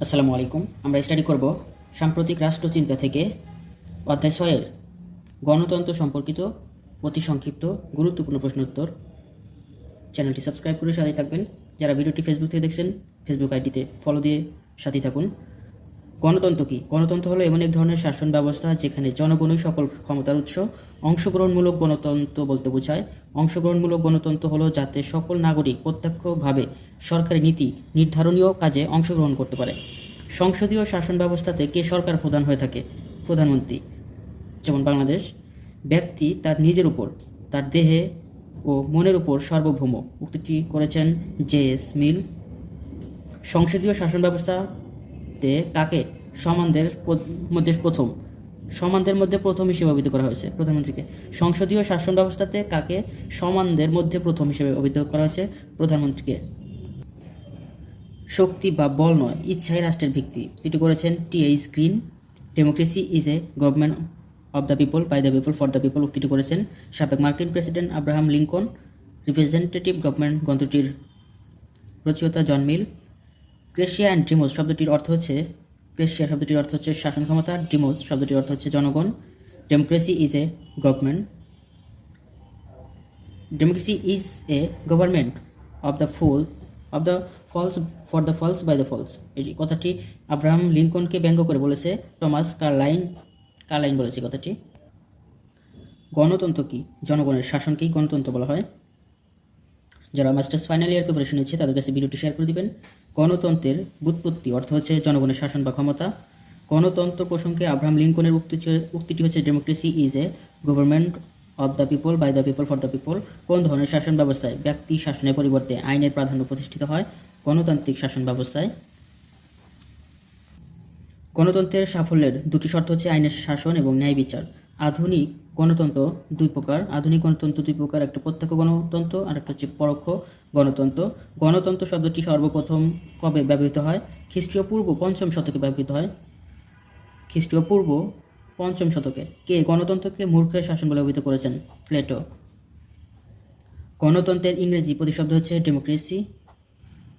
আসসালামু আলাইকুম। আমরা স্টাডি করব সাম্প্রতিক রাষ্ট্রচিন্তা থেকে অধ্যায় 6-এর গণতন্ত্র সম্পর্কিত অতি সংক্ষিপ্ত গুরুত্বপূর্ণ প্রশ্নোত্তর। চ্যানেলটি সাবস্ক্রাইব করে সাথেই থাকবেন। যারা ভিডিওটি ফেসবুক থেকে দেখছেন, ফেসবুক আইডিতে ফলো দিয়ে সাথেই থাকুন। গণতন্ত্র কী? গণতন্ত্র হলো এমন এক ধরনের শাসন ব্যবস্থা যেখানে জনগণই সকল ক্ষমতার উৎস। অংশগ্রহণমূলক গণতন্ত্র বলতে বোঝায় অংশগ্রহণমূলক গণতন্ত্র হলো যাতে সকল নাগরিক প্রত্যক্ষভাবে সরকারি নীতি নির্ধারণীয় কাজে অংশগ্রহণ করতে পারে। সংসদীয় শাসন ব্যবস্থাতে কে সরকার প্রধান হয়ে থাকে? প্রধানমন্ত্রী। যেমন বাংলাদেশ। ব্যক্তি তার নিজের উপর, তার দেহে ও মনের উপর সার্বভৌম। উক্তিটি করেছেন জে.এস. মিল। সংসদীয় শাসন ব্যবস্থাতে কাকে সমানদের মধ্যে প্রথম হিসেবে অভিহিত করা হয়েছে? প্রধানমন্ত্রীকে। সংসদীয় শাসন ব্যবস্থাতে কাকে সমানদের মধ্যে প্রথম হিসেবে অভিহিত করা হয়েছে? প্রধানমন্ত্রীকে। শক্তি বা বল নয়, ইচ্ছাই রাষ্ট্রের ভিত্তি। এটি করেছেন T H. Green. Democracy is a government of the people, by the people, for the people. উক্তিটি করেছেন সাবেক মার্কিন president Abraham Lincoln. Representative government গ্রন্থটির রচয়িতা জন মিল। ক্রেশিয়া অ্যান্ড ডিমোস শব্দটির অর্থ হচ্ছে শাসন ক্ষমতা। ডিমোস শব্দটির অর্থ হচ্ছে জনগণ। Democracy is a government of the folks, for the folks, by the folks. এই কথাটি আব্রাহাম লিঙ্কনকে ব্যঙ্গ করে বলেছে টমাস কার্লাইন বলেছে কথাটি। গণতন্ত্র কি? জনগণের শাসনকেই গণতন্ত্র বলা হয়। যারা মাস্টার্স ফাইনাল ইয়ার প্রিপারেশন নিচ্ছে তাদের কাছে ভিডিওটি শেয়ার করে দিবেন। গণতন্ত্রের ব্যুৎপত্তি অর্থ হচ্ছে জনগণের শাসন বা ক্ষমতা। গণতন্ত্র প্রসঙ্গে আব্রাহাম লিঙ্কনের উক্তিটি হচ্ছে democracy is a government of the people, by the people, for the people. কোন ধরনের শাসন ব্যবস্থায় ব্যক্তি শাসনের পরিবর্তে আইনের প্রাধান্য প্রতিষ্ঠিত হয়? গণতান্ত্রিক শাসন ব্যবস্থায়। গণতন্ত্রের সাফল্যের দুটি শর্ত হচ্ছে আইনের শাসন এবং ন্যায় বিচার। আধুনিক গণতন্ত্র দুই প্রকার। একটা প্রত্যক্ষ গণতন্ত্র আর একটা হচ্ছে পরোক্ষ গণতন্ত্র। গণতন্ত্র শব্দটি সর্বপ্রথম কবে ব্যবহৃত হয়? খ্রিস্টীয় পূর্ব 5ম শতকে ব্যবহৃত হয়। খ্রিস্টীয় পূর্ব 5ম শতকে। কে গণতন্ত্রকে মূর্খের শাসন বলে অভিহিত করেছেন? প্লেটো। গণতন্ত্রের ইংরেজি প্রতিশব্দ হচ্ছে ডেমোক্রেসি।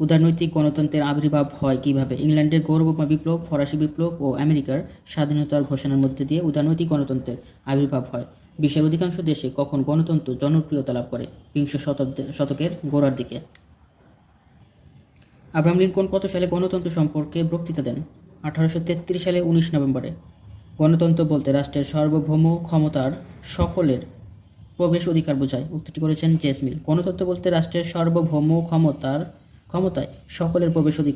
উদারনৈতিক গণতন্ত্রের আবির্ভাব হয় কিভাবে? ইংল্যান্ডের গৌরবময় বিপ্লব, ফরাসি বিপ্লব ও আমেরিকার স্বাধীনতার ঘোষণার মধ্যে দিয়ে উদারনৈতিক গণতন্ত্রের আবির্ভাব হয়। বিশ্বের অধিকাংশ দেশে কখন গণতন্ত্র জনপ্রিয়তা লাভ করে? বিংশ শতকের গোড়ার দিকে। আব্রাহাম লিঙ্কন কত সালে গণতন্ত্র সম্পর্কে বক্তৃতা দেন? 1833 সালে 19 নভেম্বরে। গণতন্ত্র বলতে রাষ্ট্রের সার্বভৌম ক্ষমতার সকলের প্রবেশ অধিকার বোঝায়। উক্তিটি করেছেন জে.এস. মিল। গণতন্ত্র বলতে রাষ্ট্রের সার্বভৌম ক্ষমতায় সকলের প্রবেশ অধিকার